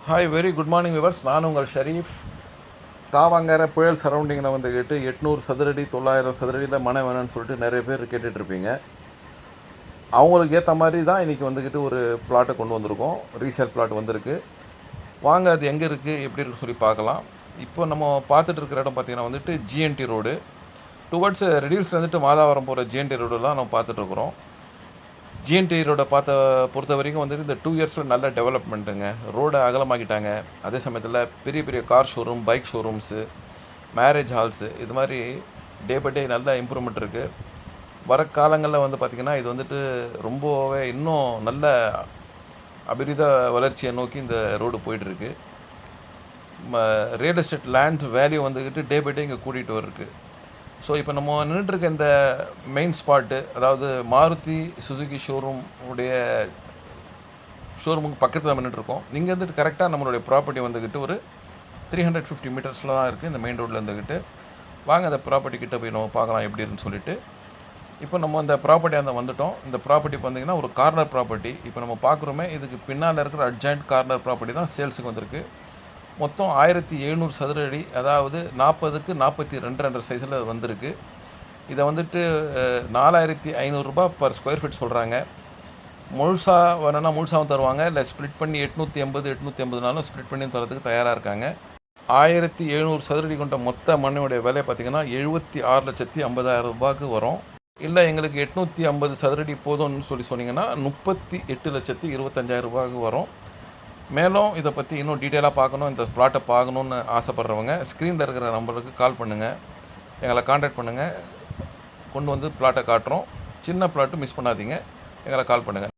Hi very good morning viewers. நான் உங்கள் ஷரீஃப். தாவாங்கர புயல் சரௌண்டிங்கில் வந்துக்கிட்டு 800 சதுரடி 900 சதுரடியில் மனை வேணும்னு சொல்லிட்டு நிறைய பேர் கேட்டுட்ருப்பீங்க. அவங்களுக்கு ஏற்ற மாதிரி தான் இன்றைக்கி வந்துக்கிட்டு ஒரு பிளாட்டை கொண்டு வந்திருக்கோம். ரீசேல் பிளாட் வந்திருக்கு. வாங்க அது எங்கே இருக்குது எப்படி இருக்குன்னு சொல்லி பார்க்கலாம். இப்போ நம்ம பார்த்துட்டு இருக்கிற இடம் பார்த்திங்கன்னா வந்துட்டு ஜிஎன்டி ரோடு டுவர்ட்ஸ் ரெடியூல்ஸ் வந்துட்டு மாதாவரம் போகிற ஜிஎன்டி ரோடெலாம் நம்ம பார்த்துட்ருக்குறோம். ஜிஎன்டி ரோடை பொறுத்த வரைக்கும் வந்துட்டு இந்த 2 இயர்ஸில் நல்ல டெவலப்மெண்ட்டுங்க. ரோடை அகலமாக்கிட்டாங்க. அதே சமயத்தில் பெரிய பெரிய car showroom, bike showrooms, marriage halls, இது மாதிரி டே பை டே நல்ல இம்ப்ரூவ்மெண்ட் இருக்குது. வர காலங்களில் வந்து பார்த்திங்கன்னா இது வந்துட்டு ரொம்பவே இன்னும் நல்ல அபிரித வளர்ச்சியை நோக்கி இந்த ரோடு போய்ட்டுருக்கு. ரியல் எஸ்டேட் லேண்ட் வேல்யூ வந்துக்கிட்டு டே பை டே இங்கே கூட்டிகிட்டு வருது. ஸோ இப்போ நம்ம நின்றுட்டுருக்க இந்த மெயின் ஸ்பாட்டு, அதாவது மாருதி சுசுகி ஷோரூமுக்கு பக்கத்தில் நம்ம நின்றுருக்கோம். இங்கே வந்துட்டு கரெக்டாக நம்மளுடைய ப்ராப்பர்ட்டி வந்துக்கிட்டு ஒரு 350 மீட்டர்ஸில் தான் இருக்குது இந்த மெயின் ரோட்டில் இருந்துக்கிட்டு. வாங்க அந்த ப்ராப்பர்ட்டி கிட்டே போய் நம்ம பார்க்கலாம் எப்படி இருக்குன்னு சொல்லிட்டு. இப்போ நம்ம அந்த ப்ராப்பர்ட்டி வந்துட்டோம். இந்த ப்ராப்பர்ட்டி பார்த்திங்கன்னா ஒரு கார்னர் ப்ராப்பர்ட்டி. இப்போ நம்ம பார்க்குறோமே, இதுக்கு பின்னால் இருக்கிற அட்ஜாயிண்ட் கார்னர் ப்ராப்பர்ட்டி தான் சேல்ஸுக்கு வந்திருக்கு. மொத்தம் 1700 சதுர அடி, அதாவது 40க்கு 42 சைஸில் வந்திருக்கு. இதை வந்துட்டு 4500 ரூபா பர் ஸ்கொயர் ஃபீட் சொல்கிறாங்க. முழுசாக வேணும்னா முழுசாகவும் தருவாங்க, இல்லை ஸ்ப்ளிட் பண்ணி 880 ஸ்ப்ளிட் பண்ணி தரதுக்கு தயாராக இருக்காங்க. 1700 சதுரடி கொண்ட மொத்த மண்ணுடைய விலை பார்த்திங்கன்னா 76,50,000 ரூபாய்க்கு வரும். இல்லை எங்களுக்கு 850 சதுரடி போதும்னு சொன்னீங்கன்னா 38,25,000 ரூபாய்க்கு வரும். மேலும் இதை பற்றி இன்னும் டீட்டெயிலாக பார்க்கணும், இந்த பிளாட்டை பார்க்கணுன்னு ஆசைப்பட்றவங்க ஸ்க்ரீனில் இருக்கிற நம்பருக்கு கால் பண்ணுங்கள், எங்களை காண்டாக்ட் பண்ணுங்கள். கொண்டு வந்து பிளாட்டை காட்டுறோம். சின்ன பிளாட்டு மிஸ் பண்ணாதீங்க, எங்களை கால் பண்ணுங்கள்.